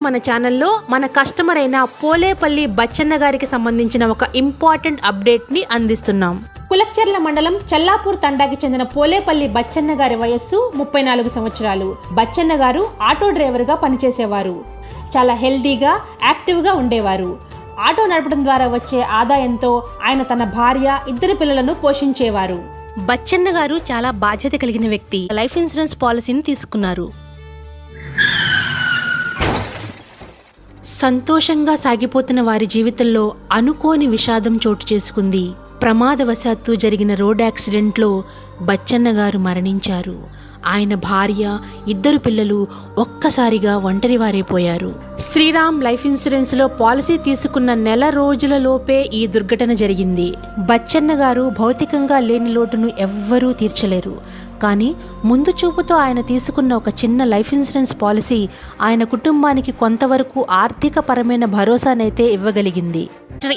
మన ఛానల్లో మన కస్టమర్ అయిన పోలేపల్లి బచ్చన్న గారికి సంబంధించిన ఒక ఇంపార్టెంట్ అప్డేట్ని అందిస్తున్నాం. కులక్చెర్ల మండలం చల్లాపూర్ తండాకి చెందిన పోలేపల్లి బచ్చన్న గారి వయస్సు 34 సంవత్సరాలు. బచ్చన్న గారు ఆటో డ్రైవర్గా పనిచేసేవారు. చాలా హెల్దీగా యాక్టివ్గా ఉండేవారు. ఆటో నడపడం ద్వారా వచ్చే ఆదాయంతో ఆయన తన భార్య, 2 పిల్లలను పోషించేవారు. బచ్చన్న గారు చాలా బాధ్యత కలిగిన వ్యక్తి. లైఫ్ ఇన్సూరెన్స్ పాలసీని తీసుకున్నారు. సంతోషంగా సాగిపోతున్న వారి జీవితంలో అనుకోని విషాదం చోటు చేసుకుంది. ప్రమాదవశాత్తు జరిగిన రోడ్ యాక్సిడెంట్లో బచ్చన్న గారు మరణించారు. ఆయన భార్య, 2 పిల్లలు ఒక్కసారిగా ఒంటరివారైపోయారు. శ్రీరామ్ లైఫ్ ఇన్సూరెన్స్లో పాలసీ తీసుకున్న నెల రోజులలోపే ఈ దుర్ఘటన జరిగింది. బచ్చన్న గారు భౌతికంగా లేని లోటును ఎవ్వరూ తీర్చలేరు. కానీ ముందు చూపుతో ఆయన తీసుకున్న ఒక చిన్న లైఫ్ ఇన్సూరెన్స్ పాలసీ ఆయన కుటుంబానికి కొంతవరకు ఆర్థిక పరమైన భరోసానైతే ఇవ్వగలిగింది.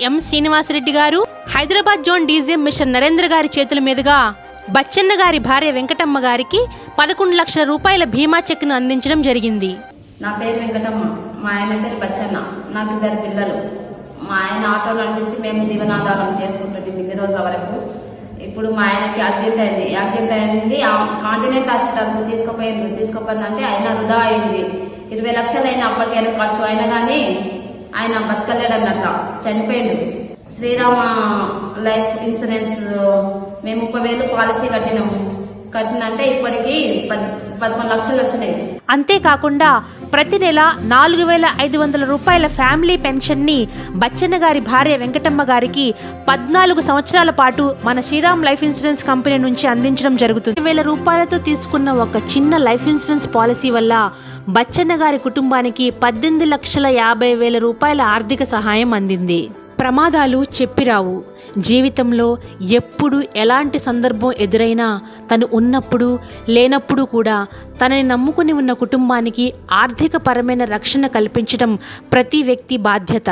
ఎం శ్రీనివాసరెడ్డి గారు హైదరాబాద్ జోన్ డీజీఎం మిషన్ నరేంద్ర గారి చేతుల మీదుగా బచ్చన్న గారి భార్య వెంకటమ్మ గారికి 11 లక్షల రూపాయల బీమా చెక్ను అందించడం జరిగింది. నా పేరు వెంకటమ్మ, మా ఆయన పేరు బచ్చన్న. నాకు 2 పిల్లలు. మా ఆయన ఆటో నడిపించి మేము జీవనాధారం చేసుకుంటుంది ఇన్ని రోజుల వరకు. ఇప్పుడు మా ఆయనకి యాక్సిడెంట్ అయింది. కాంటినెంట్ హాస్పిటల్కి తీసుకుపోయిందంటే ఆయన వృధా అయింది. 20 లక్షలు అయినా అప్పటికైనా ఖర్చు అయినా కానీ ఆయన బతకలేడన్నట్ల చనిపోయిండు. శ్రీరామ లైఫ్ ఇన్సూరెన్స్ మేము 30,000 పాలసీ కట్టినంటే ఇప్పటికి 11 లక్షలు వచ్చినాయి. అంతేకాకుండా ప్రతి నెల 4,500 రూపాయల ఫ్యామిలీ పెన్షన్ని బచ్చన్న గారి భార్య వెంకటమ్మ గారికి 14 సంవత్సరాల పాటు మన శ్రీరామ్ లైఫ్ ఇన్సూరెన్స్ కంపెనీ నుంచి అందించడం జరుగుతుంది. 1,000 రూపాయలతో తీసుకున్న ఒక చిన్న లైఫ్ ఇన్సూరెన్స్ పాలసీ వల్ల బచ్చన్న గారి కుటుంబానికి 18,50,000 రూపాయల ఆర్థిక సహాయం అందింది. ప్రమాదాలు చెప్పిరావు. జీవితంలో ఎప్పుడు ఎలాంటి సందర్భం ఎదురైనా తను ఉన్నప్పుడు లేనప్పుడు కూడా తనని నమ్ముకుని ఉన్న కుటుంబానికి ఆర్థిక పరమైన రక్షణ కల్పించడం ప్రతి వ్యక్తి బాధ్యత.